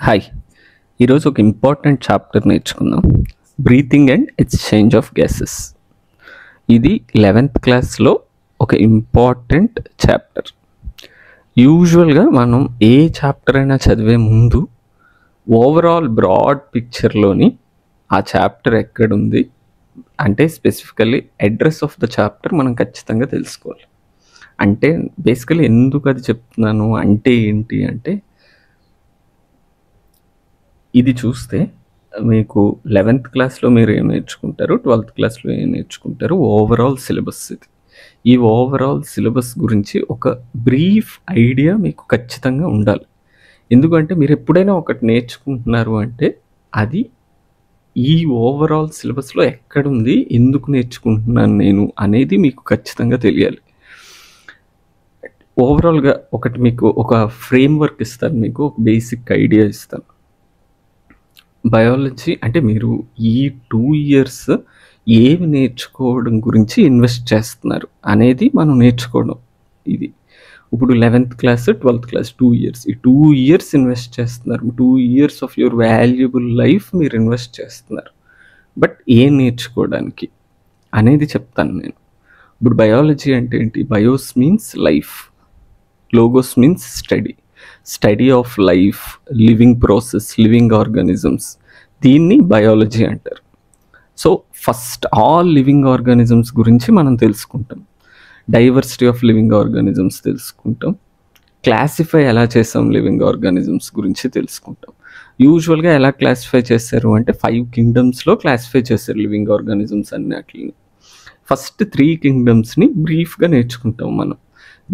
Hi! ఈరోజు ఒక important chapter నేర్చుకుందాం. Breathing and exchange of gases. ఇది 11th క్లాస్లో ఒక ఇంపార్టెంట్ చాప్టర్. యూజువల్గా మనం ఏ చాప్టర్ అయినా చదివే ముందు ఓవరాల్ బ్రాడ్ పిక్చర్లోని ఆ చాప్టర్ ఎక్కడుంది అంటే specifically address of the chapter మనం ఖచ్చితంగా తెలుసుకోవాలి. అంటే బేసికలీ ఎందుకు అది చెప్తున్నాను అంటే ఏంటి అంటే, ఇది చూస్తే మీకు 11th క్లాస్లో మీరు ఏం నేర్చుకుంటారు, 12th క్లాస్లో ఏం నేర్చుకుంటారు, ఓవరాల్ సిలబస్ ఇది. ఈ ఓవరాల్ సిలబస్ గురించి ఒక బ్రీఫ్ ఐడియా మీకు ఖచ్చితంగా ఉండాలి. ఎందుకంటే మీరు ఎప్పుడైనా ఒకటి నేర్చుకుంటున్నారు అంటే అది ఈ ఓవరాల్ సిలబస్లో ఎక్కడుంది, ఎందుకు నేర్చుకుంటున్నాను నేను అనేది మీకు ఖచ్చితంగా తెలియాలి. ఓవరాల్గా ఒకటి మీకు ఒక ఫ్రేమ్వర్క్ ఇస్తాను, మీకు ఒక బేసిక్ ఐడియా ఇస్తాను. బయాలజీ అంటే మీరు ఈ 2 ఇయర్స్ ఏమి నేర్చుకోవడం గురించి ఇన్వెస్ట్ చేస్తున్నారు అనేది మనం నేర్చుకోవడం. ఇది ఇప్పుడు 11th class 12th class 2 years, ఈ 2 ఇయర్స్ ఇన్వెస్ట్ చేస్తున్నారు. 2 years of your valuable life మీరు ఇన్వెస్ట్ చేస్తున్నారు. బట్ ఏం నేర్చుకోవడానికి అనేది చెప్తాను నేను. ఇప్పుడు బయాలజీ అంటే ఏంటి? Bios means life, logos means study of life, living process, living organisms, దీన్ని బయాలజీ అంటారు. So first all living organisms గురించి మనం తెలుసుకుంటాం, డైవర్సిటీ ఆఫ్ లివింగ్ ఆర్గానిజమ్స్ తెలుసుకుంటాం, క్లాసిఫై ఎలా చేసాం లివింగ్ ఆర్గానిజమ్స్ గురించి తెలుసుకుంటాం. యూజువల్గా ఎలా క్లాసిఫై చేశారు అంటే 5 కింగ్డమ్స్లో క్లాసిఫై చేశారు లివింగ్ ఆర్గానిజమ్స్ అన్నిటిని. ఫస్ట్ 3 కింగ్డమ్స్ని బ్రీఫ్గా నేర్చుకుంటాం మనం,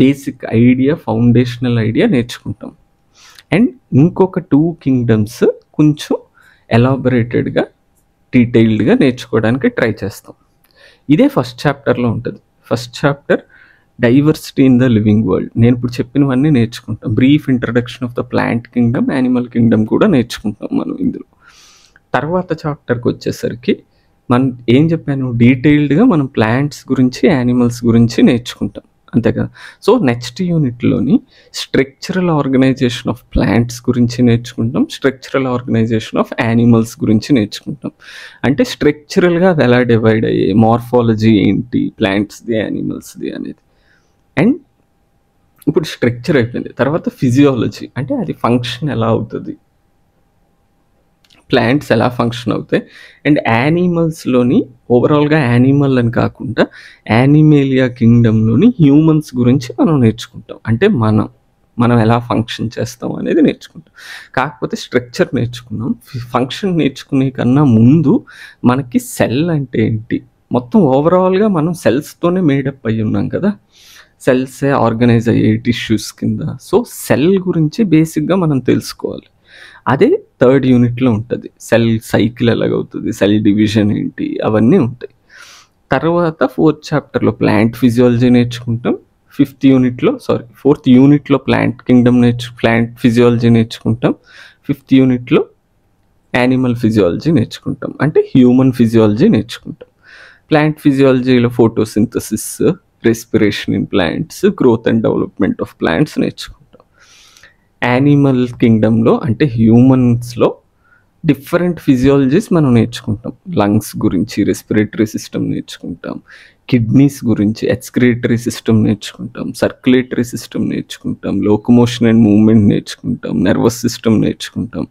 బేసిక్ ఐడియా, ఫౌండేషనల్ ఐడియా నేర్చుకుంటాం. అండ్ ఇంకొక 2 కింగ్డమ్స్ కొంచెం ఎలాబొరేటెడ్గా, డీటెయిల్డ్గా నేర్చుకోవడానికి ట్రై చేస్తాం. ఇదే ఫస్ట్ చాప్టర్లో ఉంటుంది. First chapter diversity in the living world. నేను ఇప్పుడు చెప్పినవన్నీ నేర్చుకుంటాం. Brief introduction of the plant Kingdom, animal Kingdom కూడా నేర్చుకుంటాం మనం ఇందులో. తర్వాత చాప్టర్కి వచ్చేసరికి మనం ఏం చెప్పాను, డీటెయిల్డ్గా మనం ప్లాంట్స్ గురించి, యానిమల్స్ గురించి నేర్చుకుంటాం, అంతే కదా. సో నెక్స్ట్ యూనిట్లోని స్ట్రక్చరల్ ఆర్గనైజేషన్ ఆఫ్ ప్లాంట్స్ గురించి నేర్చుకుంటాం, స్ట్రక్చరల్ ఆర్గనైజేషన్ ఆఫ్ యానిమల్స్ గురించి నేర్చుకుంటాం. అంటే స్ట్రక్చరల్గా ఎలా డివైడ్ అయ్యే, మార్ఫాలజీ ఏంటి ప్లాంట్స్ది, యానిమల్స్ది అనేది. అండ్ ఇప్పుడు స్ట్రక్చర్ అయిపోయింది. తర్వాత ఫిజియాలజీ అంటే అది ఫంక్షన్ ఎలా అవుతుంది, ప్లాంట్స్ ఎలా ఫంక్షన్ అవుతాయి. అండ్ యానిమల్స్లోని ఓవరాల్గా యానిమల్ అని కాకుండా యానిమేలియా కింగ్డమ్లోని హ్యూమన్స్ గురించి మనం నేర్చుకుంటాం. అంటే మనం ఎలా ఫంక్షన్ చేస్తాం అనేది నేర్చుకుంటాం. కాకపోతే స్ట్రక్చర్ నేర్చుకున్నాం. ఫంక్షన్ నేర్చుకునే కన్నా ముందు మనకి సెల్ అంటే ఏంటి, మొత్తం ఓవరాల్గా మనం సెల్స్తోనే మేడప్ అయ్యి ఉన్నాం కదా, సెల్సే ఆర్గనైజ్ అయ్యే టిష్యూస్ కింద. సో సెల్ గురించి బేసిక్గా మనం తెలుసుకోవాలి. అదే 3rd యూనిట్లో ఉంటుంది. సెల్ సైకిల్ ఎలాగవుతుంది, సెల్ డివిజన్ ఏంటి, అవన్నీ ఉంటాయి. తర్వాత 4th చాప్టర్లో ప్లాంట్ ఫిజియాలజీ నేర్చుకుంటాం. 4th యూనిట్లో ప్లాంట్ కింగ్డమ్ ప్లాంట్ ఫిజియాలజీ నేర్చుకుంటాం. 5th యూనిట్లో యానిమల్ ఫిజియాలజీ నేర్చుకుంటాం, అంటే హ్యూమన్ ఫిజియాలజీ నేర్చుకుంటాం. ప్లాంట్ ఫిజియాలజీలో photosynthesis, respiration in plants, growth and development of plants నేర్చుకుంటాం. యానిమల్ కింగ్డమ్లో అంటే హ్యూమన్స్లో డిఫరెంట్ ఫిజియాలజీస్ మనం నేర్చుకుంటాం. లంగ్స్ గురించి, రెస్పిరేటరీ సిస్టమ్ నేర్చుకుంటాం, కిడ్నీస్ గురించి, ఎక్స్క్రిటరీ సిస్టమ్ నేర్చుకుంటాం, సర్క్యులేటరీ సిస్టమ్ నేర్చుకుంటాం, లోకోమోషన్ అండ్ మూవ్మెంట్ నేర్చుకుంటాం, నర్వస్ సిస్టమ్ నేర్చుకుంటాం,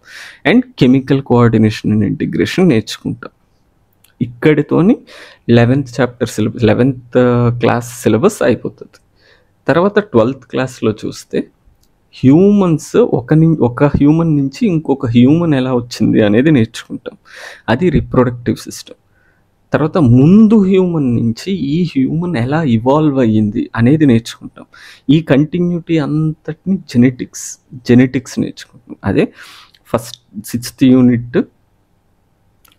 and chemical coordination and integration నేర్చుకుంటాం. ఇక్కడితోని 11th క్లాస్ సిలబస్ అయిపోతుంది. తర్వాత 12th క్లాస్లో చూస్తే హ్యూమన్స్ ఒక హ్యూమన్ నుంచి ఇంకొక హ్యూమన్ ఎలా వచ్చింది అనేది నేర్చుకుంటాం. అది రిప్రొడక్టివ్ సిస్టమ్. తర్వాత ముందు హ్యూమన్ నుంచి ఈ హ్యూమన్ ఎలా ఇవాల్వ్ అయ్యింది అనేది నేర్చుకుంటాం. ఈ కంటిన్యూటీ అంతటిని జెనెటిక్స్ నేర్చుకుంటాం. అదే 6th యూనిట్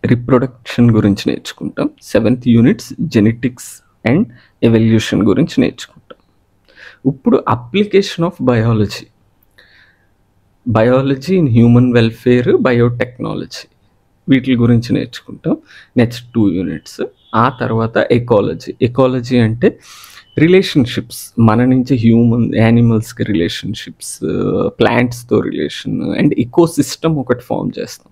రిప్రొడక్షన్ గురించి నేర్చుకుంటాం. 7th units genetics and evolution గురించి నేర్చుకుంటాం. ఇప్పుడు application of biology in human welfare, biotechnology, వీటి గురించి నేర్చుకుంటాం నెక్స్ట్ 2 యూనిట్స్. ఆ తర్వాత ఎకాలజీ అంటే రిలేషన్షిప్స్ మన నుంచి యానిమల్స్కి రిలేషన్షిప్స్, ప్లాంట్స్తో రిలేషన్ అండ్ ఇకో సిస్టమ్ ఒకటి ఫామ్ చేస్తాం,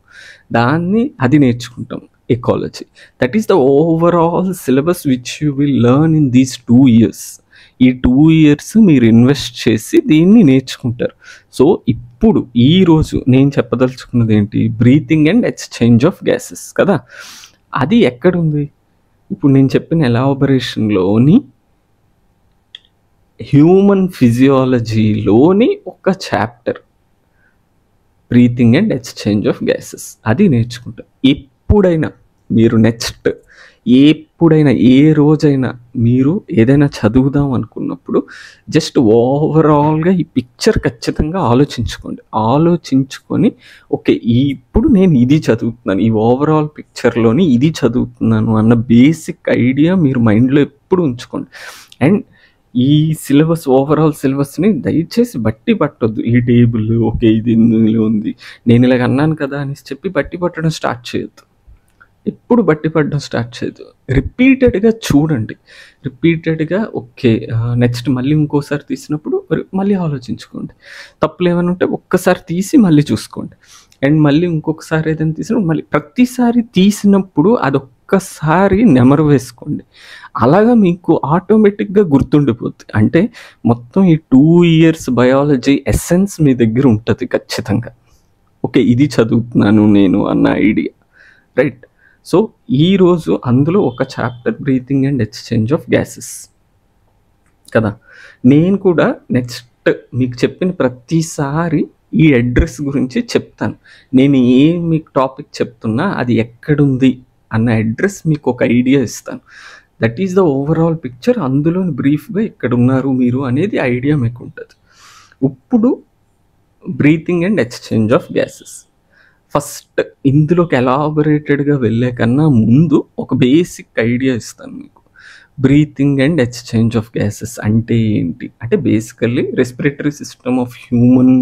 అది నేర్చుకుంటాం ecology. That is the overall syllabus which you will learn in these 2 years. ఈ 2 years మీరు ఇన్వెస్ట్ చేసి దీన్ని నేర్చుకుంటారు. సో ఇప్పుడు ఈరోజు నేను చెప్పదలుచుకున్నది ఏంటి, breathing and exchange of gases కదా. అది ఎక్కడుంది, ఇప్పుడు నేను చెప్పిన ఎలాబరేషన్లోని హ్యూమన్ ఫిజియాలజీలోని ఒక chapter breathing and exchange of gases. అది నేర్చుకుంటారు. ఎప్పుడైనా మీరు ఎప్పుడైనా ఏ రోజైనా మీరు ఏదైనా చదువుదాం అనుకున్నప్పుడు జస్ట్ ఓవరాల్గా ఈ పిక్చర్ ఖచ్చితంగా ఆలోచించుకొని ఓకే ఇప్పుడు నేను ఇది చదువుతున్నాను, ఈ ఓవరాల్ పిక్చర్లోని ఇది చదువుతున్నాను అన్న బేసిక్ ఐడియా మీరు మైండ్లో ఎప్పుడు ఉంచుకోండి. అండ్ ఈ ఓవరాల్ సిలబస్ని దయచేసి బట్టి పట్టొద్దు. ఈ టేబుల్ ఓకే ఇది ఇందులో ఉంది, నేను ఇలాగ అన్నాను కదా అని చెప్పి బట్టి పట్టడం స్టార్ట్ చేయొద్దు. ఎప్పుడు బట్టి పట్టడం స్టార్ట్ చేయొద్దు. రిపీటెడ్గా చూడండి, రిపీటెడ్గా ఓకే నెక్స్ట్ మళ్ళీ ఇంకోసారి తీసినప్పుడు మళ్ళీ ఆలోచించుకోండి. తప్పులు ఏమైనా ఉంటే ఒక్కసారి తీసి మళ్ళీ చూసుకోండి. అండ్ మళ్ళీ ఇంకొకసారి ఏదైనా తీసినప్పుడు మళ్ళీ ప్రతిసారి తీసినప్పుడు అదొక్కసారి నెమరు వేసుకోండి. అలాగా మీకు ఆటోమేటిక్గా గుర్తుండిపోతుంది. అంటే మొత్తం ఈ 2 years బయాలజీ ఎసెన్స్ మీ దగ్గర ఉంటుంది ఖచ్చితంగా. ఓకే ఇది చదువుతున్నాను నేను అన్న ఐడియా, రైట్. సో ఈరోజు అందులో ఒక chapter breathing and exchange of gases కదా. నేను కూడా నెక్స్ట్ మీకు చెప్పిన ప్రతిసారి ఈ అడ్రస్ గురించి చెప్తాను. నేను మీకు టాపిక్ చెప్తున్నా అది ఎక్కడుంది అన్న అడ్రస్ మీకు ఒక ఐడియా ఇస్తాను. That is the overall picture. అందులోని బ్రీఫ్గా ఇక్కడ ఉన్నారు మీరు అనేది ఐడియా మీకు ఉంటుంది. ఇప్పుడు breathing and exchange of gases first ఇందులోకి ఎలాబొరేటెడ్గా వెళ్ళే కన్నా ముందు ఒక బేసిక్ ఐడియా ఇస్తాను మీకు. Breathing and exchange of gases అంటే ఏంటి అంటే basically respiratory system of human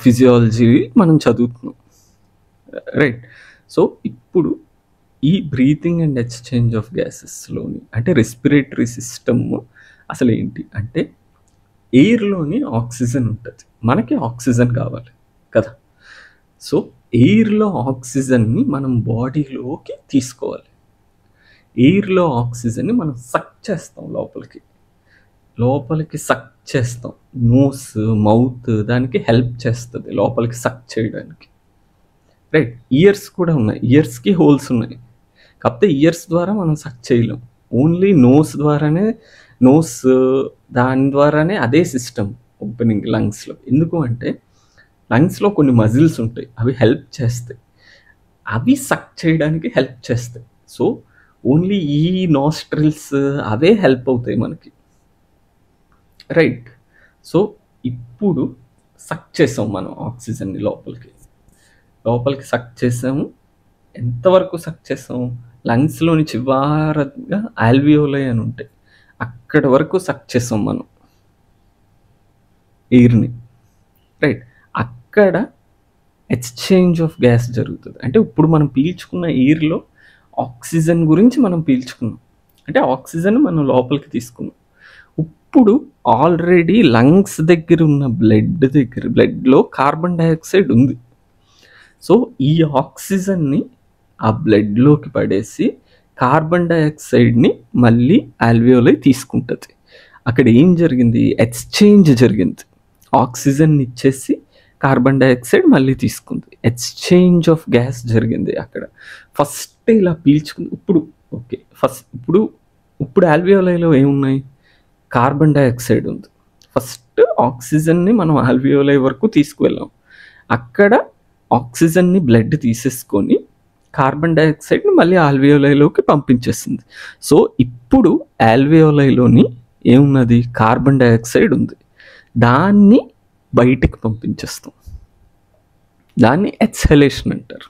physiology మనం చదువుతున్నాం, రైట్. సో ఇప్పుడు ఈ బ్రీతింగ్ అండ్ ఎక్స్చేంజ్ ఆఫ్ గ్యాసెస్లోని అంటే రెస్పిరేటరీ సిస్టమ్ అసలు ఏంటి అంటే ఎయిర్లోని ఆక్సిజన్ ఉంటుంది, మనకి ఆక్సిజన్ కావాలి కదా. సో ఎయిర్లో ఆక్సిజన్ని మనం బాడీలోకి తీసుకోవాలి. ఎయిర్లో ఆక్సిజన్ని మనం సక్ చేస్తాం, లోపలికి సక్ చేస్తాం. నోస్ మౌత్ దానికి హెల్ప్ చేస్తుంది లోపలికి సక్ చేయడానికి, రైట్. ఇయర్స్ కూడా ఉన్నాయి, ఇయర్స్కి హోల్స్ ఉన్నాయి, కాకపోతే ఇయర్స్ ద్వారా మనం సక్ చేయలేం. ఓన్లీ దాని ద్వారానే అదే సిస్టమ్ ఓపెనింగ్ లంగ్స్లో. ఎందుకు అంటే లంగ్స్లో కొన్ని మజిల్స్ ఉంటాయి, అవి హెల్ప్ చేస్తాయి, అవి సక్ చేయడానికి హెల్ప్ చేస్తాయి. సో ఓన్లీ ఈ నాస్ట్రిల్స్ అవే హెల్ప్ అవుతాయి మనకి, రైట్. సో ఇప్పుడు సక్ చేసాం మనం ఆక్సిజన్ని లోపలికి సక్ చేసాము. ఎంతవరకు సక్ చేసాము, లంగ్స్లోని చివరగా ఆల్వియోలై అని ఉంటాయి, అక్కడి వరకు సక్ చేసాం మనం ఎయిర్ని, రైట్. అక్కడ ఎక్స్చేంజ్ ఆఫ్ గ్యాస్ జరుగుతుంది. అంటే ఇప్పుడు మనం పీల్చుకున్న ఎయిర్లో ఆక్సిజన్ గురించి మనం పీల్చుకున్నాం, అంటే ఆక్సిజన్ మనం లోపలికి తీసుకున్నాం. ఇప్పుడు ఆల్రెడీ లంగ్స్ దగ్గర ఉన్న బ్లడ్లో కార్బన్ డైఆక్సైడ్ ఉంది. సో ఈ ఆక్సిజన్ని ఆ బ్లడ్లోకి పడేసి కార్బన్ డైఆక్సైడ్ని మళ్ళీ ఆల్వియోలై తీసుకుంటుంది. అక్కడ ఏం జరిగింది, ఎక్స్చేంజ్ జరిగింది. ఆక్సిజన్ ఇచ్చేసి కార్బన్ డైఆక్సైడ్ మళ్ళీ తీసుకుంది, ఎక్స్చేంజ్ ఆఫ్ గ్యాస్ జరిగింది అక్కడ. ఫస్ట్ ఇలా పీల్చుకుంది. ఇప్పుడు ఆల్వియోలైలో ఏమున్నాయి, కార్బన్ డైఆక్సైడ్ ఉంది. ఫస్ట్ ఆక్సిజన్ని మనం ఆల్వియోలై వరకు తీసుకువెళ్ళాం, అక్కడ ఆక్సిజన్ని బ్లడ్ తీసేసుకొని కార్బన్ డైఆక్సైడ్ని మళ్ళీ ఆల్వియోలైలోకి పంపించేస్తుంది. సో ఇప్పుడు ఆల్వియోలైలోని ఏమున్నది, కార్బన్ డైఆక్సైడ్ ఉంది, దాన్ని బయటికి పంపించేస్తాం. దాన్ని ఎక్స్హలేషన్ అంటారు.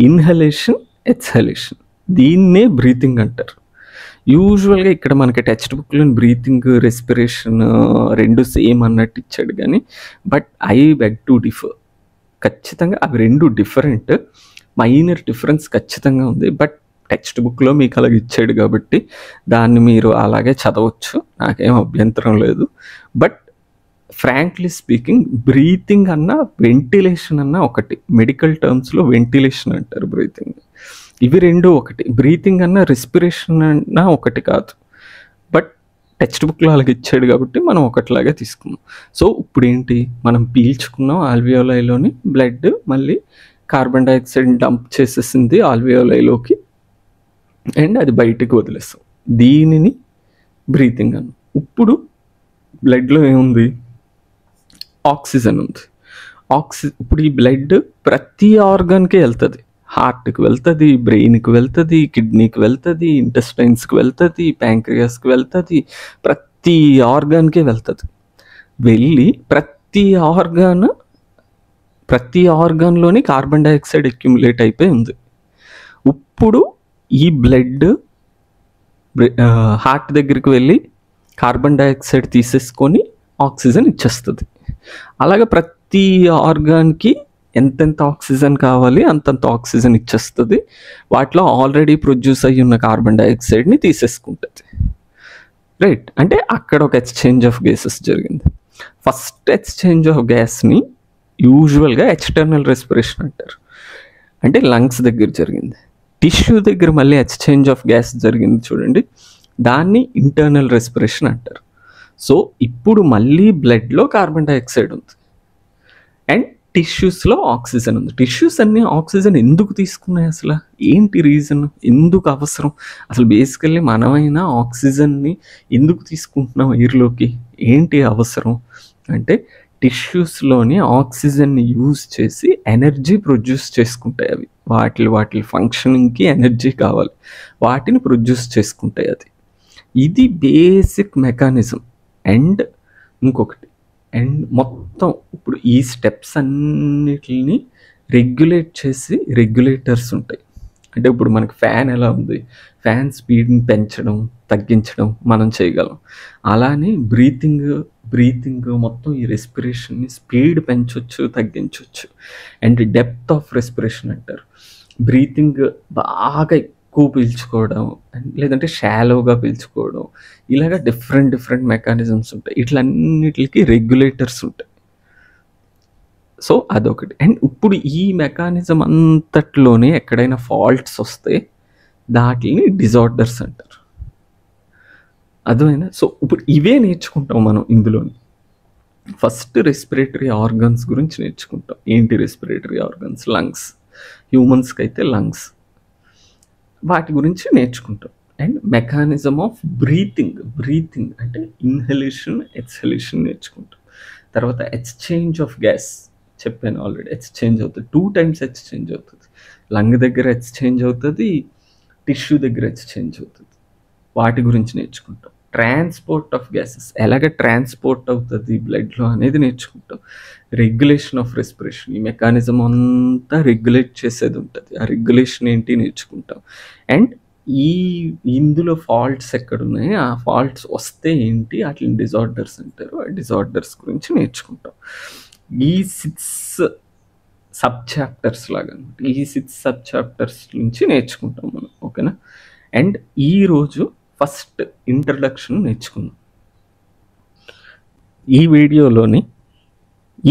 ఇన్హలేషన్, ఎక్స్హలేషన్, దీన్నే బ్రీతింగ్ అంటారు. యూజువల్గా ఇక్కడ మనకి టెక్స్ట్ బుక్లో బ్రీతింగ్ రెస్పిరేషన్ రెండు సేమ్ అన్నట్టు ఇచ్చాడు, కానీ but I beg to differ. ఖచ్చితంగా అవి రెండు డిఫరెంట్, మైనర్ డిఫరెన్స్ ఖచ్చితంగా ఉంది. బట్ టెక్స్ట్ బుక్లో మీకు అలాగ ఇచ్చాడు కాబట్టి దాన్ని మీరు అలాగే చదవచ్చు, నాకేం అభ్యంతరం లేదు. బట్ ఫ్రాంక్లీ స్పీకింగ్ బ్రీతింగ్ అన్న వెంటిలేషన్ అన్న ఒకటి. మెడికల్ టర్మ్స్లో వెంటిలేషన్ అంటారు బ్రీతింగ్. ఇవి రెండు ఒకటి. బ్రీతింగ్ అన్న రెస్పిరేషన్ అన్న ఒకటి కాదు. బట్ టెక్స్ట్ బుక్లో అలాగే ఇచ్చాడు కాబట్టి మనం ఒకటిలాగే తీసుకున్నాం. సో ఇప్పుడు ఏంటి, మనం పీల్చుకున్నాం ఆల్వియోలైలోని బ్లడ్, మళ్ళీ కార్బన్ డైఆక్సైడ్ డంప్ చేసేసింది ఆల్వియోలైలోకి, అండ్ అది బయటకు వదిలేస్తాం. దీనిని బ్రీతింగ్ అన్న. ఇప్పుడు బ్లడ్లో ఏముంది, ఆక్సిజన్ ఉంది. ఇప్పుడు ఈ బ్లడ్ ప్రతి ఆర్గాన్కి వెళ్తుంది. హార్ట్కి వెళ్తుంది, బ్రెయిన్కి వెళ్తుంది, కిడ్నీకి వెళ్తుంది, ఇంటెస్టైన్స్కి వెళ్తుంది, ప్యాంక్రియాస్కి వెళ్తుంది, ప్రతి ఆర్గాన్కి వెళ్తుంది. వెళ్ళి ప్రతి ఆర్గాన్లోని కార్బన్ డైఆక్సైడ్ అక్యుములేట్ అయిపోయి ఉంది. ఇప్పుడు ఈ బ్లడ్ హార్ట్ దగ్గరికి వెళ్ళి కార్బన్ డైఆక్సైడ్ తీసేసుకొని ఆక్సిజన్ ఇచ్చేస్తుంది. అలాగే ప్రతి ఆర్గాన్కి ఎంతెంత ఆక్సిజన్ కావాలి అంతంత ఆక్సిజన్ ఇచ్చేస్తుంది. వాటిలో ఆల్రెడీ ప్రొడ్యూస్ అయ్యి ఉన్న కార్బన్ డైఆక్సైడ్ని తీసేసుకుంటుంది. రైట్, అంటే అక్కడ ఒక ఎక్స్చేంజ్ ఆఫ్ గ్యాసెస్ జరిగింది. ఫస్ట్ ఎక్స్చేంజ్ ఆఫ్ గ్యాస్ని యూజువల్గా ఎక్స్టర్నల్ రెస్పిరేషన్ అంటారు, అంటే లంగ్స్ దగ్గర జరిగింది. టిష్యూ దగ్గర మళ్ళీ ఎక్స్చేంజ్ ఆఫ్ గ్యాస్ జరిగింది చూడండి, దాన్ని ఇంటర్నల్ రెస్పిరేషన్ అంటారు. సో ఇప్పుడు మళ్ళీ బ్లడ్లో కార్బన్ డైఆక్సైడ్ ఉంది అండ్ టిష్యూస్లో ఆక్సిజన్ ఉంది. టిష్యూస్ అన్నీ ఆక్సిజన్ ఎందుకు తీసుకున్నాయి, అసలు ఏంటి రీజన్, ఎందుకు అవసరం? అసలు బేసికల్లీ మనమైనా ఆక్సిజన్ని ఎందుకు తీసుకుంటున్నాం ఎయిర్లోకి, ఏంటి అవసరం అంటే టిష్యూస్లోని ఆక్సిజన్ని యూజ్ చేసి ఎనర్జీ ప్రొడ్యూస్ చేసుకుంటాయి. అవి వాటి ఫంక్షనింగ్కి ఎనర్జీ కావాలి, వాటిని ప్రొడ్యూస్ చేసుకుంటాయి. ఇది బేసిక్ మెకానిజం. అండ్ ఇంకొకటి, అండ్ మొత్తం ఇప్పుడు ఈ స్టెప్స్ అన్నిటిని రెగ్యులేట్ చేసి రెగ్యులేటర్స్ ఉంటాయి. అంటే ఇప్పుడు మనకి ఫ్యాన్ ఎలా ఉంది, ఫ్యాన్ స్పీడ్ని పెంచడం తగ్గించడం మనం చేయగలం. అలానే బ్రీతింగ్ మొత్తం ఈ రెస్పిరేషన్ని స్పీడ్ పెంచవచ్చు తగ్గించవచ్చు. అండ్ డెప్త్ ఆఫ్ రెస్పిరేషన్ అంటారు. బ్రీతింగ్ బాగా ఎక్కువ పీల్చుకోవడం లేదంటే షాలోగా పీల్చుకోవడం, ఇలాగ డిఫరెంట్ మెకానిజమ్స్ ఉంటాయి. ఇట్లన్నిటికి రెగ్యులేటర్స్ ఉంటాయి. సో అదొకటి. అండ్ ఇప్పుడు ఈ మెకానిజం అంతట్లోనే ఎక్కడైనా ఫాల్ట్స్ వస్తే దాటిని డిజార్డర్స్ అంటారు. అర్థమైనా? సో ఇప్పుడు ఇవే నేర్చుకుంటాం మనం ఇందులోని. ఫస్ట్ రెస్పిరేటరీ ఆర్గన్స్ గురించి నేర్చుకుంటాం. ఏంటి రెస్పిరేటరీ ఆర్గన్స్? లంగ్స్. హ్యూమన్స్కి అయితే లంగ్స్, వాటి గురించి నేర్చుకుంటాం. అండ్ మెకానిజం ఆఫ్ బ్రీతింగ్ అంటే ఇన్హలేషన్ ఎక్స్హలేషన్ నేర్చుకుంటాం. తర్వాత ఎక్స్చేంజ్ ఆఫ్ గ్యాస్ చెప్పాను ఆల్రెడీ, ఎక్స్చేంజ్ అవుతుంది. 2 times ఎక్స్చేంజ్ అవుతుంది. లంగ్ దగ్గర ఎక్స్చేంజ్ అవుతుంది, టిష్యూ దగ్గర ఎక్స్చేంజ్ అవుతుంది. వాటి గురించి నేర్చుకుంటాం. ట్రాన్స్పోర్ట్ ఆఫ్ గ్యాసెస్ ఎలాగ ట్రాన్స్పోర్ట్ అవుతుంది బ్లడ్లో అనేది నేర్చుకుంటాం. రెగ్యులేషన్ ఆఫ్ రెస్పిరేషన్, ఈ మెకానిజం అంతా రెగ్యులేట్ చేసేది ఉంటుంది. ఆ రెగ్యులేషన్ ఏంటి నేర్చుకుంటాం. అండ్ ఇందులో ఫాల్ట్స్ ఎక్కడున్నాయి, ఆ ఫాల్ట్స్ వస్తే ఏంటి, వాటిని డిజార్డర్స్ అంటారు. ఆ డిజార్డర్స్ గురించి నేర్చుకుంటాం. ఈ 6 సబ్ చాప్టర్స్ లాగా ఈ 6 సబ్ చాప్టర్స్ నుంచి నేర్చుకుంటాం మనం, ఓకేనా? అండ్ ఈరోజు ఫస్ట్ ఇంట్రడక్షన్ నేర్చుకుందాం. ఈ వీడియోలోని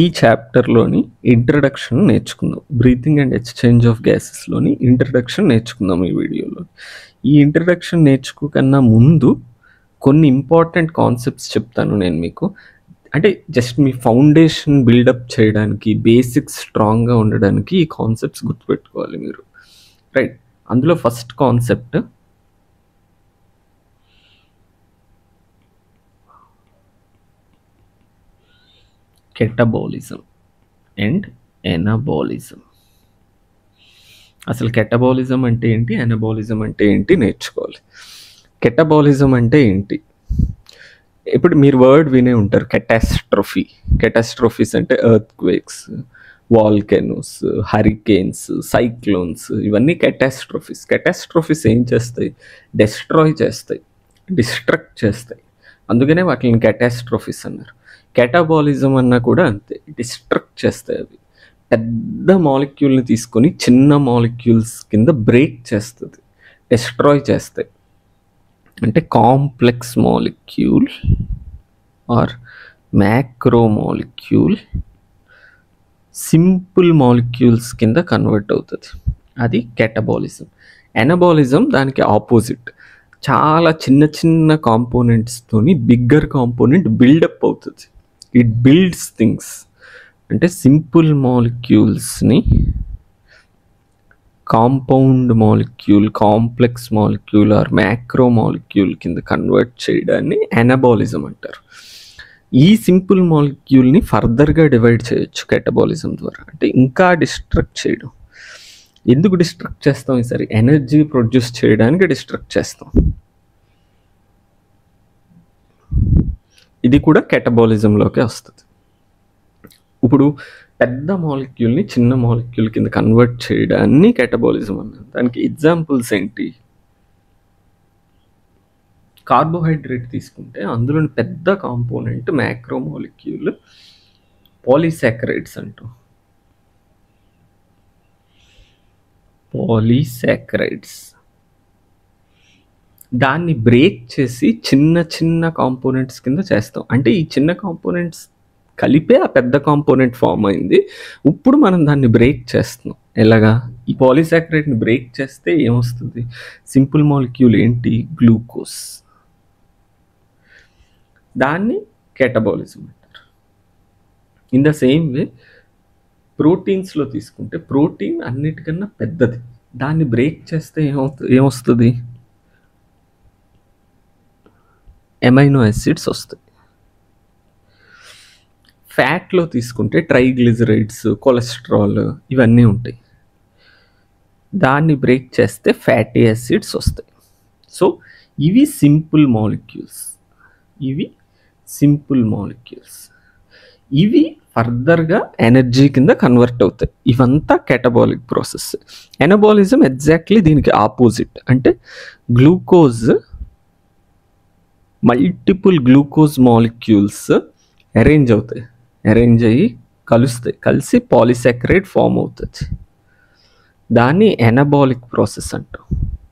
ఈ చాప్టర్లోని ఇంట్రడక్షన్ నేర్చుకుందాం. బ్రీతింగ్ అండ్ ఎక్స్చేంజ్ ఆఫ్ గ్యాసెస్లోని ఇంట్రడక్షన్ నేర్చుకుందాం ఈ వీడియోలో. ఈ ఇంట్రడక్షన్ నేర్చుకోకన్నా ముందు కొన్ని ఇంపార్టెంట్ కాన్సెప్ట్స్ చెప్తాను నేను మీకు. అంటే జస్ట్ మీ ఫౌండేషన్ బిల్డప్ చేయడానికి, బేసిక్స్ స్ట్రాంగ్గా ఉండడానికి ఈ కాన్సెప్ట్స్ గుర్తుపెట్టుకోవాలి మీరు. రైట్, అందులో first concept catabolism and anabolism. అసలు కెటబాలిజం అంటే ఏంటి, ఎనబాలిజం అంటే ఏంటి నేర్చుకోవాలి. కెటబాలిజం అంటే ఏంటి? ఇప్పుడు మీరు వర్డ్ వినే ఉంటారు, కెటాస్ట్రోఫీస్ అంటే earth quakes, volcanoes, Hurricanes, cyclones, ఇవన్నీ కెటాస్ట్రోఫీస్. కెటాస్ట్రోఫీస్ ఏం చేస్తాయి? డెస్ట్రాయ్ చేస్తాయి, డిస్ట్రక్ట్ చేస్తాయి. అందుకనే వాటిని కెటాస్ట్రోఫీస్ అన్నారు. కెటాబాలిజం అన్నా కూడా అంతే, డిస్ట్రక్ట్ చేస్తాయి. అవి పెద్ద మాలిక్యూల్ని తీసుకొని చిన్న మాలిక్యూల్స్ కింద బ్రేక్ చేస్తుంది. డెస్ట్రాయ్ చేస్తాయి. అంటే complex molecule or macromolecule simple molecules కింద కన్వర్ట్ అవుతుంది. అది కెటబాలిజం. ఎనబాలిజం దానికి ఆపోజిట్. చాలా చిన్న చిన్న కాంపోనెంట్స్తోని బిగ్గర్ కాంపోనెంట్ బిల్డప్ అవుతుంది. It builds things. అంటే సింపుల్ మాలిక్యూల్స్ని compound molecule, complex molecule or macromolecule కింద కన్వర్ట్ చేయడాన్ని ఎనబాలిజం అంటారు. ఈ సింపుల్ మాలిక్యూల్ని ఫర్దర్గా డివైడ్ చేయొచ్చు కెటబాలిజం ద్వారా. అంటే ఇంకా డిస్ట్రక్ట్ చేయడం. ఎందుకు డిస్ట్రక్ట్ చేస్తాం? ఈసారి ఎనర్జీ ప్రొడ్యూస్ చేయడానికి డిస్ట్రక్ట్ చేస్తాం. ఇది కూడా కెటబాలిజంలోకే వస్తుంది. ఇప్పుడు పెద్ద మాలిక్యూల్ని చిన్న మాలిక్యూల్ కింద కన్వర్ట్ చేయడాన్ని కెటబాలిజం అన్నారు. దానికి ఎగ్జాంపుల్స్ ఏంటి? కార్బోహైడ్రేట్ తీసుకుంటే అందులోని పెద్ద కాంపోనెంట్ మ్యాక్రో మాలిక్యూల్ పాలీసాకరైడ్స్ అంటాం. పాలీసాకరైడ్స్ దాన్ని బ్రేక్ చేసి చిన్న చిన్న కాంపోనెంట్స్ కింద చేస్తాం. అంటే ఈ చిన్న కాంపోనెంట్స్ కలిపే ఆ పెద్ద కాంపోనెంట్ ఫామ్ అయింది. ఇప్పుడు మనం దాన్ని బ్రేక్ చేస్తున్నాం. ఎలాగా? ఈ పాలీసాకరైడ్ని బ్రేక్ చేస్తే ఏమొస్తుంది? సింపుల్ మాలిక్యూల్ ఏంటి? గ్లూకోజ్. దాన్ని కెటబాలిజం అంటారు. ఇన్ ద సేమ్ వే ప్రోటీన్స్లో తీసుకుంటే ప్రోటీన్ అన్నిటికన్నా పెద్దది. దాన్ని బ్రేక్ చేస్తే ఏమొస్తుంది? ఎమైనో యాసిడ్స్ వస్తాయి. ఫ్యాట్లో తీసుకుంటే ట్రైగ్లిజరైడ్స్, కొలెస్ట్రాల్ ఇవన్నీ ఉంటాయి. దాన్ని బ్రేక్ చేస్తే ఫ్యాటీ యాసిడ్స్ వస్తాయి. సో ఇవి సింపుల్ మాలిక్యూల్స్. ఇవి ఫర్దర్గా ఎనర్జీ కింద కన్వర్ట్ అవుతాయి. ఇవంతా కెటబాలిక్ ప్రాసెస్. ఎనబాలిజం ఎగ్జాక్ట్లీ దీనికి ఆపోజిట్. అంటే glucose multiple glucose molecules arrange అవుతాయి. అరేంజ్ అయ్యి కలుస్తాయి. కలిసి పాలీసాకరైడ్ ఫామ్ అవుతుంది. దాన్ని ఎనబాలిక్ ప్రాసెస్ అంటాం.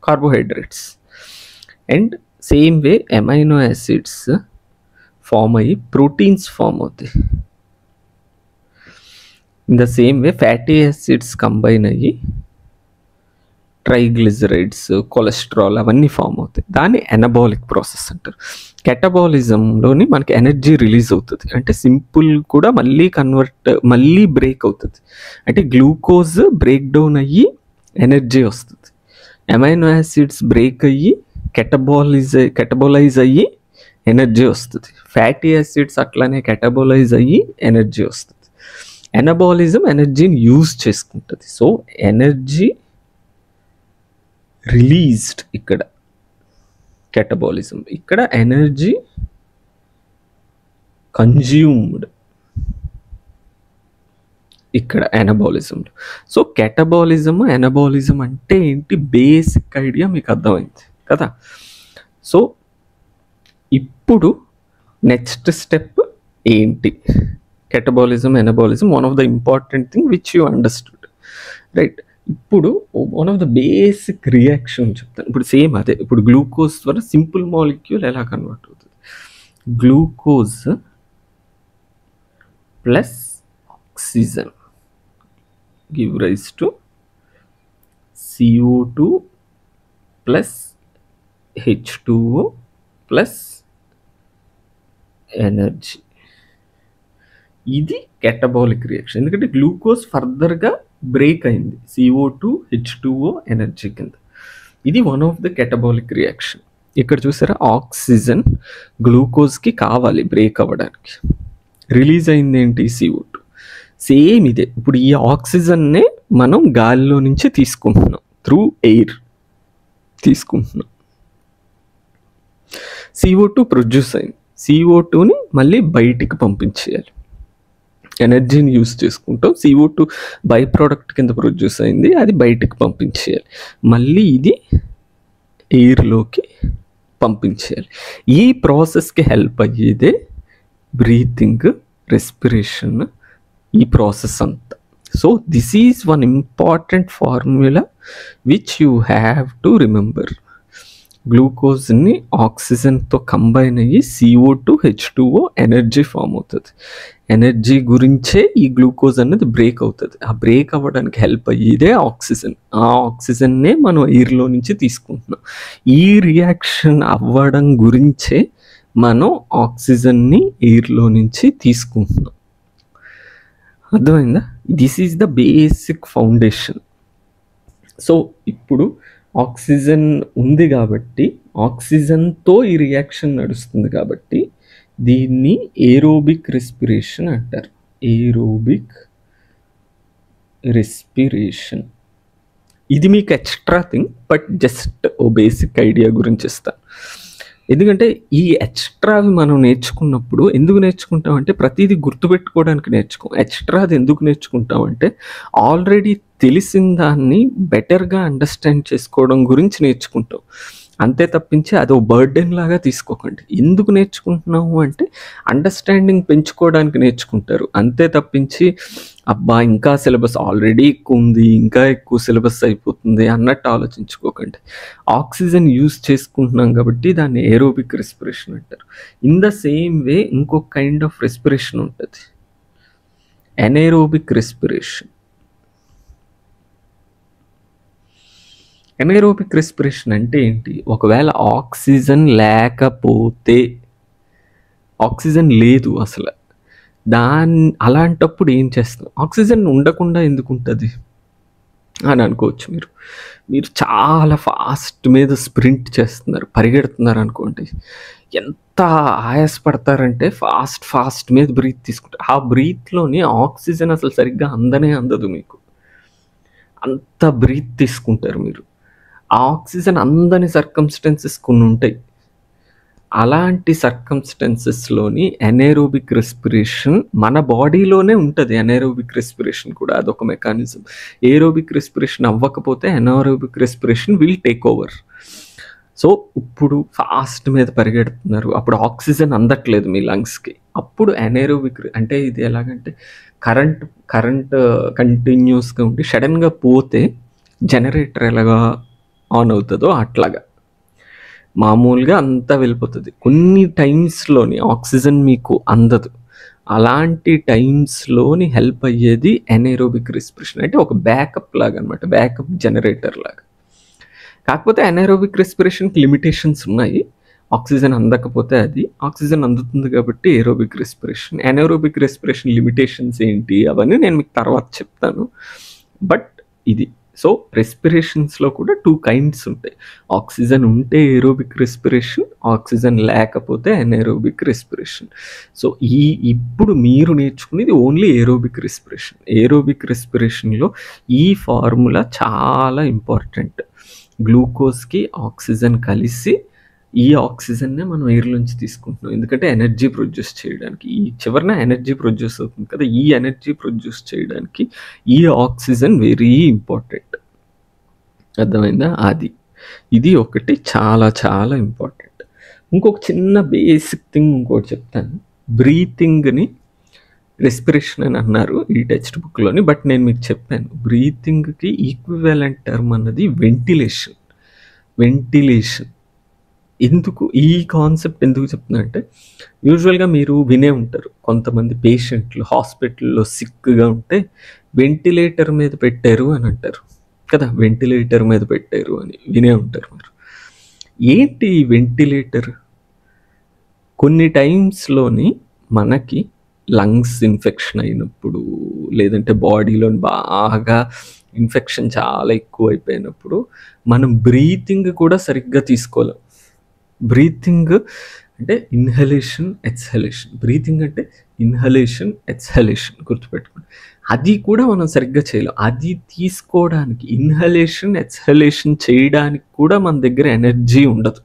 Carbohydrates and same way amino acids form అయ్యి ప్రోటీన్స్ ఫామ్ అవుతాయి. In the same way fatty acids combine అయ్యి ట్రైగ్లిజరైడ్స్, కొలెస్ట్రాల్ అవన్నీ ఫామ్ అవుతాయి. దాన్ని ఎనబాలిక్ ప్రాసెస్ అంటారు. కెటబాలిజంలోని మనకి ఎనర్జీ రిలీజ్ అవుతుంది. అంటే సింపుల్ కూడా మళ్ళీ బ్రేక్ అవుతుంది. అంటే గ్లూకోజ్ బ్రేక్ డౌన్ అయ్యి ఎనర్జీ వస్తుంది. ఎమైనో యాసిడ్స్ బ్రేక్ అయ్యి కెటబోలైజ్ అయ్యి ఎనర్జీ వస్తుంది. ఫ్యాటీ యాసిడ్స్ అట్లానే కెటబోలైజ్ అయ్యి ఎనర్జీ వస్తుంది. ఎనబాలిజం ఎనర్జీని యూజ్ చేసుకుంటుంది. సో ఎనర్జీ రిలీజ్డ్ ఇక్కడ కెటబాలిజం. ఇక్కడ ఎనర్జీ కన్జ్యూమ్డ్ ఇక్కడ ఎనబాలిజంలో. సో కెటబాలిజం, ఎనబాలిజం అంటే ఏంటి? బేసిక్ ఐడియా మీకు అర్థమైంది కదా. సో ఇప్పుడు నెక్స్ట్ స్టెప్ ఏంటి? Catabolism, anabolism one of the important thing which you understood, right? ఇప్పుడు one of the basic reaction చెప్తాను. ఇప్పుడు సేమ్ అదే. ఇప్పుడు గ్లూకోజ్ ద్వారా సింపుల్ మాలిక్యూల్ ఎలా కన్వర్ట్ అవుతుంది? Glucose plus oxygen give rise to CO2 plus H2O plus energy. ఇది catabolic reaction. ఎందుకంటే గ్లూకోజ్ ఫర్దర్గా బ్రేక్ అయింది CO2 H2O ఎనర్జీ కింద. ఇది one of the catabolic reaction. ఇక్కడ చూసారా, ఆక్సిజన్ గ్లూకోజ్కి కావాలి బ్రేక్ అవ్వడానికి. రిలీజ్ అయింది ఏంటి? CO2. సేమ్ ఇదే. ఇప్పుడు ఈ ఆక్సిజన్నే మనం గాలిలో నుంచి తీసుకుంటున్నాం, త్రూ ఎయిర్ తీసుకుంటున్నాం. CO2 ప్రొడ్యూస్ అయింది. CO2ని మళ్ళీ బయటికి పంపించేయాలి. ఎనర్జీని యూజ్ చేసుకుంటాం. CO2 బై ప్రోడక్ట్ కింద ప్రొడ్యూస్ అయింది, అది బయటికి పంపించేయాలి. మళ్ళీ ఇది ఎయిర్లోకి పంపించేయాలి. ఈ ప్రాసెస్కి హెల్ప్ అయ్యేదే బ్రీతింగ్, రెస్పిరేషన్, ఈ ప్రాసెస్ అంతా. So this is one important formula which you have to remember. గ్లూకోజ్ని ఆక్సిజన్తో కంబైన్ అయ్యి CO2 H2O ఎనర్జీ ఫామ్ అవుతుంది. ఎనర్జీ గురించే ఈ గ్లూకోజ్ అనేది బ్రేక్ అవుతుంది. ఆ బ్రేక్ అవ్వడానికి హెల్ప్ అయ్యేదే ఆక్సిజన్. ఆ ఆక్సిజన్నే మనం ఎయిర్లో నుంచి తీసుకుంటున్నాం. ఈ రియాక్షన్ అవ్వడం గురించే మనం ఆక్సిజన్ని ఎయిర్లో నుంచి తీసుకుంటున్నాం. అర్థమైందా? This is the basic foundation. So ఇప్పుడు ఆక్సిజన్ ఉంది కాబట్టి, ఆక్సిజన్తో ఈ రియాక్షన్ నడుస్తుంది కాబట్టి దీన్ని ఏరోబిక్ రెస్పిరేషన్ అంటారు. Aerobic respiration. ఇది మీకు ఎక్స్ట్రా థింగ్, బట్ జస్ట్ ఓ బేసిక్ ఐడియా గురించి ఇస్తాను. ఎందుకంటే ఈ ఎక్స్ట్రావి మనం నేర్చుకున్నప్పుడు ఎందుకు నేర్చుకుంటామంటే ప్రతిదీ గుర్తుపెట్టుకోవడానికి నేర్చుకోం. ఎక్స్ట్రాది ఎందుకు నేర్చుకుంటామంటే ఆల్రెడీ తెలిసిన దాన్ని బెటర్గా అండర్స్టాండ్ చేసుకోవడం గురించి నేర్చుకుంటాం. అంతే తప్పించి అదో బర్డెన్ లాగా తీసుకోకండి. ఎందుకు నేర్చుకుంటున్నాము అంటే అండర్స్టాండింగ్ పెంచుకోవడానికి నేర్చుకుంటారు. అంతే తప్పించి అబ్బా ఇంకా సిలబస్ ఆల్రెడీ ఎక్కువ ఉంది, ఇంకా ఎక్కువ సిలబస్ అయిపోతుంది అన్నట్టు ఆలోచించుకోకండి. ఆక్సిజన్ యూజ్ చేసుకుంటున్నాం కాబట్టి దాన్ని ఏరోబిక్ రెస్పిరేషన్ అంటారు. ఇన్ ద సేమ్ వే ఇంకొక కైండ్ ఆఫ్ రెస్పిరేషన్ ఉంటుంది, ఎనైరోబిక్ రెస్పిరేషన్. ఎనైరోబిక్ రెస్పిరేషన్ అంటే ఏంటి? ఒకవేళ ఆక్సిజన్ లేకపోతే, ఆక్సిజన్ లేదు అసలు, అలాంటప్పుడు ఏం చేస్తాం? ఆక్సిజన్ ఉండకుండా ఎందుకు ఉంటుంది అని అనుకోవచ్చు మీరు చాలా ఫాస్ట్ మీద స్ప్రింట్ చేస్తున్నారు, పరిగెడుతున్నారు అనుకోండి. ఎంత ఆయాసపడతారంటే ఫాస్ట్ మీద బ్రీత్ తీసుకుంటారు. ఆ బ్రీత్లోని ఆక్సిజన్ అసలు సరిగ్గా అందదు మీకు. అంత బ్రీత్ తీసుకుంటారు మీరు. ఆ ఆక్సిజన్ అందని సర్కమ్స్టెన్సెస్ కొన్ని ఉంటాయి. అలాంటి సర్కమ్స్టెన్సెస్లోని ఎనైరోబిక్ రెస్పిరేషన్ మన బాడీలోనే ఉంటుంది. ఎనైరోబిక్ రెస్పిరేషన్ కూడా అదొక మెకానిజం. ఏరోబిక్ రెస్పిరేషన్ అవ్వకపోతే anaerobic respiration will take over. So ఇప్పుడు ఫాస్ట్ మీద పరిగెడుతున్నారు, అప్పుడు ఆక్సిజన్ అందట్లేదు మీ లంగ్స్కి. అప్పుడు ఎనైరోబిక్ అంటే ఇది ఎలాగంటే కరెంట్ కంటిన్యూస్గా ఉండి సడన్గా పోతే జనరేటర్ ఎలాగా ఆన్ అవుతుందో అట్లాగా మామూలుగా అంతా వెళ్ళిపోతుంది. కొన్ని టైమ్స్లోని ఆక్సిజన్ మీకు అందదు. అలాంటి టైమ్స్లోని హెల్ప్ అయ్యేది ఎనైరోబిక్ రెస్పిరేషన్. అంటే ఒక బ్యాకప్ లాగా అనమాట, బ్యాకప్ జనరేటర్ లాగా. కాకపోతే ఎనైరోబిక్ రెస్పిరేషన్కి లిమిటేషన్స్ ఉన్నాయి. ఆక్సిజన్ అందకపోతే అది, ఆక్సిజన్ అందుతుంది కాబట్టి aerobic respiration. Anaerobic respiration limitations ఏంటి అవన్నీ నేను మీకు తర్వాత చెప్తాను. బట్ ఇది సో రెస్పిరేషన్స్లో కూడా 2 kinds ఉంటాయి. ఆక్సిజన్ ఉంటే ఏరోబిక్ రెస్పిరేషన్, ఆక్సిజన్ లేకపోతే ఎనైరోబిక్ రెస్పిరేషన్. సో ఇప్పుడు మీరు నేర్చుకునేది ఓన్లీ ఏరోబిక్ రెస్పిరేషన్. ఏరోబిక్ రెస్పిరేషన్లో ఈ ఫార్ములా చాలా ఇంపార్టెంట్. గ్లూకోజ్కి ఆక్సిజన్ కలిసి ఈ ఆక్సిజన్నే మనం ఎయిర్లోంచి తీసుకుంటున్నాం. ఎందుకంటే ఎనర్జీ ప్రొడ్యూస్ చేయడానికి, ఈ చివరిన ఎనర్జీ ప్రొడ్యూస్ అవుతుంది కదా, ఈ ఎనర్జీ ప్రొడ్యూస్ చేయడానికి ఈ ఆక్సిజన్ వెరీ ఇంపార్టెంట్. అర్థమైందా? ఇది ఒకటి చాలా చాలా ఇంపార్టెంట్. ఇంకొక చిన్న బేసిక్ థింగ్ ఇంకోటి చెప్తాను. బ్రీతింగ్ని రెస్పిరేషన్ అని అన్నారు ఈ టెక్స్ట్ బుక్లోని, బట్ నేను మీకు చెప్పాను బ్రీతింగ్కి ఈక్వివాలెంట్ టర్మ్ అన్నది వెంటిలేషన్. ఎందుకు ఈ కాన్సెప్ట్ ఎందుకు చెప్తున్నానంటే, యూజువల్గా మీరు వినే ఉంటారు, కొంతమంది పేషెంట్లు హాస్పిటల్లో సిక్గా ఉంటే వెంటిలేటర్ మీద పెట్టారు అని అంటారు కదా, వెంటిలేటర్ మీద పెట్టారు అని వినే ఉంటారు మీరు. ఏంటి ఈ వెంటిలేటర్? కొన్ని టైమ్స్లోని మనకి లంగ్స్ ఇన్ఫెక్షన్ అయినప్పుడు, లేదంటే బాడీలో బాగా ఇన్ఫెక్షన్ చాలా ఎక్కువ అయిపోయినప్పుడు మనం బ్రీతింగ్ కూడా సరిగ్గా తీసుకోలేం. బ్రీతింగ్ అంటే ఇన్హలేషన్, ఎక్స్హలేషన్. బ్రీతింగ్ అంటే ఇన్హలేషన్, ఎక్స్హలేషన్, గుర్తుపెట్టుకోండి. అది కూడా మనం సరిగ్గా చేయలేం. అది తీసుకోవడానికి, ఇన్హలేషన్, ఎక్స్హలేషన్ చేయడానికి కూడా మన దగ్గర ఎనర్జీ ఉండదు.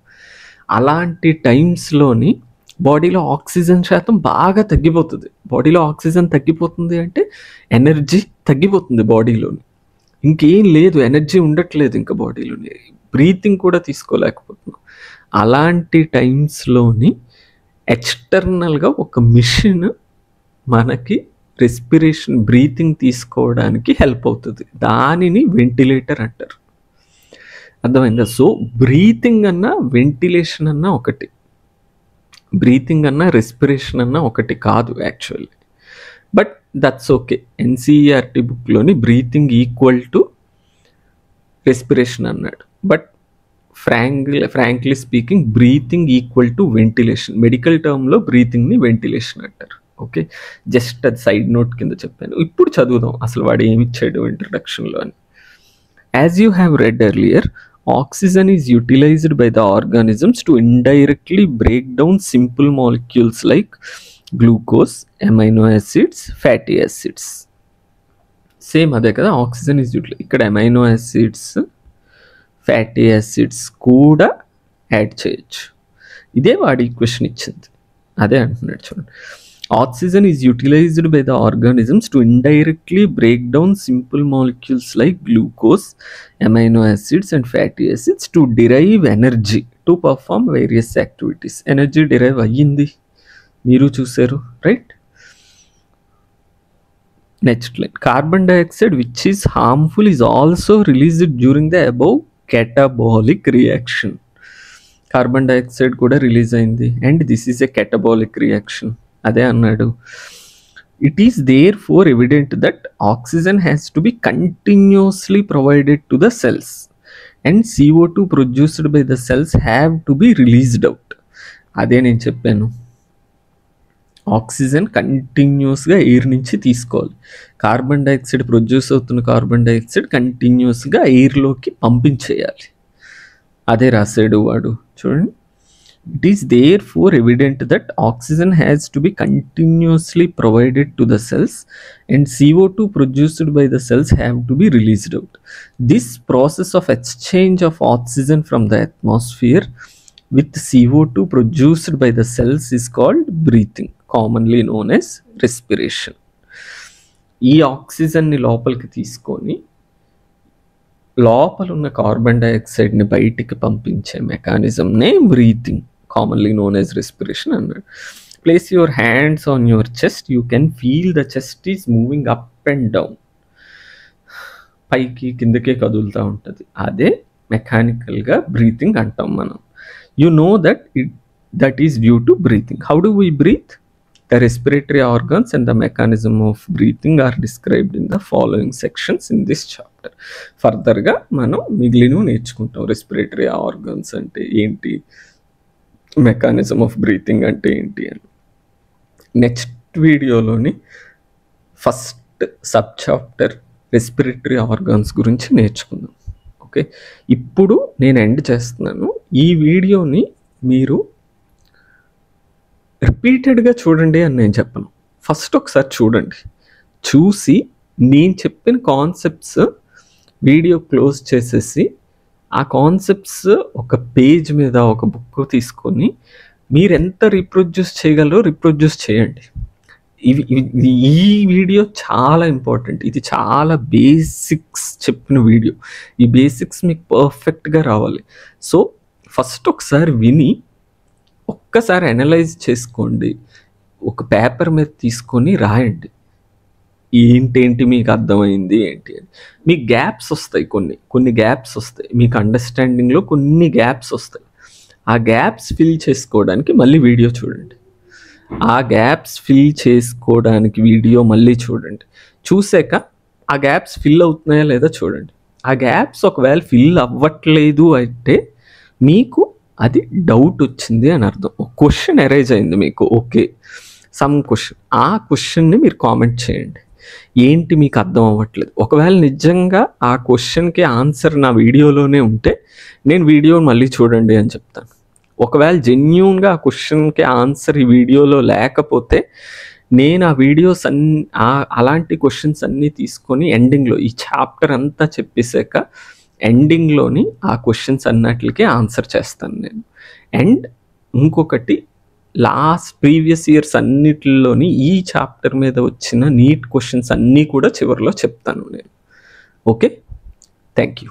అలాంటి టైమ్స్లోని బాడీలో ఆక్సిజన్ శాతం బాగా తగ్గిపోతుంది. బాడీలో ఆక్సిజన్ తగ్గిపోతుంది అంటే ఎనర్జీ తగ్గిపోతుంది బాడీలోని, ఇంకేం లేదు, ఎనర్జీ ఉండట్లేదు ఇంకా బాడీలోని, బ్రీతింగ్ కూడా తీసుకోలేకపోతున్నాం. అలాంటి టైమ్స్లోని ఎక్స్టర్నల్గా ఒక మిషన్ మనకి రెస్పిరేషన్, బ్రీతింగ్ తీసుకోవడానికి హెల్ప్ అవుతుంది. దానిని వెంటిలేటర్ అంటారు. అర్థమైందా? సో బ్రీతింగ్ అన్నా వెంటిలేషన్ అన్నా ఒకటి, బ్రీతింగ్ అన్నా రెస్పిరేషన్ అన్నా ఒకటి కాదు actually. But that's okay. NCERT బుక్లోని బ్రీతింగ్ ఈక్వల్ టు రెస్పిరేషన్ అన్నాడు. But frankly speaking breathing equal to ventilation. Medical టర్మ్లో బ్రీతింగ్ని వెంటిలేషన్ అంటారు. ఓకే, జస్ట్ అది సైడ్ నోట్ కింద చెప్పాను. ఇప్పుడు చదువుదాం అసలు వాడు ఏమి ఇచ్చాడు ఇంట్రడక్షన్లో అని. As you have read earlier, oxygen is utilized by the organisms to indirectly break down simple molecules like glucose, amino acids, fatty acids. Same అదే కదా, ఆక్సిజన్ ఈజ్ ఇక్కడ అమైనో యాసిడ్స్, ఫ్యాటీ యాసిడ్స్ కూడా యాడ్ చేయొచ్చు. ఇదే వాడి equation ఇచ్చింది, అదే అంటున్నాడు చూడండి. Oxygen is utilized by the organisms to indirectly break down simple molecules like glucose, amino acids and fatty acids to derive energy to perform various activities. Energy derive అయ్యింది, మీరు చూసారు, right? Next line, carbon dioxide which is harmful is also released during the above catabolic reaction. Carbon dioxide కూడా release అయింది and this is a catabolic reaction. అదే అన్నాడు. It is therefore evident that oxygen has to be continuously provided to the cells and CO2 produced by the cells have to be released out. అదే నేను చెప్పాను, oxygen కంటిన్యూస్గా air నుంచి తీసుకోవాలి. Carbon dioxide produce అవుతున్న carbon dioxide కంటిన్యూస్గా ఎయిర్లోకి పంపించేయాలి. అదే రాశాడు వాడు చూడండి. It is therefore evident that oxygen has to be continuously provided to the cells and CO2 produced by the cells have to be released out. This process of exchange of oxygen from the atmosphere with CO2 produced by the cells is called breathing, commonly known as respiration. ఈ ఆక్సిజన్ని లోపలికి తీసుకొని లోపల ఉన్న carbon డైఆక్సైడ్ని బయటికి పంపించే మెకానిజంనే breathing, commonly known as respiration అన్నాడు. Place your hands on your chest, you can feel the chest is moving up and down, పైకి కిందకే కదులుతూ ఉంటుంది. అదే మెకానికల్గా బ్రీతింగ్ అంటాం మనం. You know that is due to breathing. How do we breathe? The respiratory organs and the mechanism of breathing are described in the following sections in this chapter. ఫర్దర్గా మనం మిగిలిన నేర్చుకుంటాం. రెస్పిరేటరీ ఆర్గన్స్ అంటే ఏంటి, mechanism of breathing అంటే ఏంటి అని next వీడియోలోని first sub chapter respiratory organs గురించి నేర్చుకుందాం. ఓకే, ఇప్పుడు నేను ఎండ్ చేస్తున్నాను. ఈ వీడియోని మీరు రిపీటెడ్గా చూడండి అని నేను చెప్పను. ఫస్ట్ ఒకసారి చూడండి, చూసి నేను చెప్పిన కాన్సెప్ట్స్ వీడియో క్లోజ్ చేసేసి ఆ కాన్సెప్ట్స్ ఒక పేజ్ మీద ఒక బుక్ తీసుకొని మీరు ఎంత రీప్రొడ్యూస్ చేయగలరో రీప్రొడ్యూస్ చేయండి. ఈ వీడియో చాలా ఇంపార్టెంట్. ఇది చాలా బేసిక్స్ చెప్పిన వీడియో. ఈ బేసిక్స్ మీకు పర్ఫెక్ట్గా రావాలి. సో ఫస్ట్ ఒకసారి విని ఒక్కసారి అనలైజ్ చేసుకోండి. ఒక పేపర్ మీద తీసుకొని రాయండి ఏంటేంటి మీకు అర్థమైంది ఏంటి అని. మీకు గ్యాప్స్ వస్తాయి, కొన్ని గ్యాప్స్ వస్తాయి మీకు అండర్స్టాండింగ్లో, కొన్ని గ్యాప్స్ వస్తాయి. ఆ గ్యాప్స్ ఫిల్ చేసుకోవడానికి మళ్ళీ వీడియో చూడండి. ఆ గ్యాప్స్ ఫిల్ చేసుకోవడానికి వీడియో మళ్ళీ చూడండి. చూసాక ఆ గ్యాప్స్ ఫిల్ అవుతున్నాయా లేదా చూడండి. ఆ గ్యాప్స్ ఒకవేళ ఫిల్ అవ్వట్లేదు అంటే మీకు అది డౌట్ వచ్చింది అని అర్థం. ఒక క్వశ్చన్ అరైజ్ అయింది మీకు, ఓకే సమ్ క్వశ్చన్, ఆ క్వశ్చన్ని మీరు కామెంట్ చేయండి. ఏంటి మీకు అర్థం అవ్వట్లేదు. ఒకవేళ నిజంగా ఆ క్వశ్చన్కి ఆన్సర్ నా వీడియోలోనే ఉంటే నేను వీడియో మళ్ళీ చూడండి అని చెప్తాను. ఒకవేళ జెన్యూన్గా ఆ క్వశ్చన్కి ఆన్సర్ ఈ వీడియోలో లేకపోతే నేను ఆ వీడియోస్ అలాంటి క్వశ్చన్స్ అన్నీ తీసుకొని ఎండింగ్లో ఈ చాప్టర్ అంతా చెప్పేశాక ఎండింగ్లోని ఆ క్వశ్చన్స్ అన్నిటికీ ఆన్సర్ చేస్తాను నేను. అండ్ ఇంకొకటి, ప్రీవియస్ ఇయర్స్ అన్నిటిలోని ఈ చాప్టర్ మీద వచ్చిన నీట్ క్వశ్చన్స్ అన్నీ కూడా చివరిలో చెప్తాను నేను. Okay, thank you.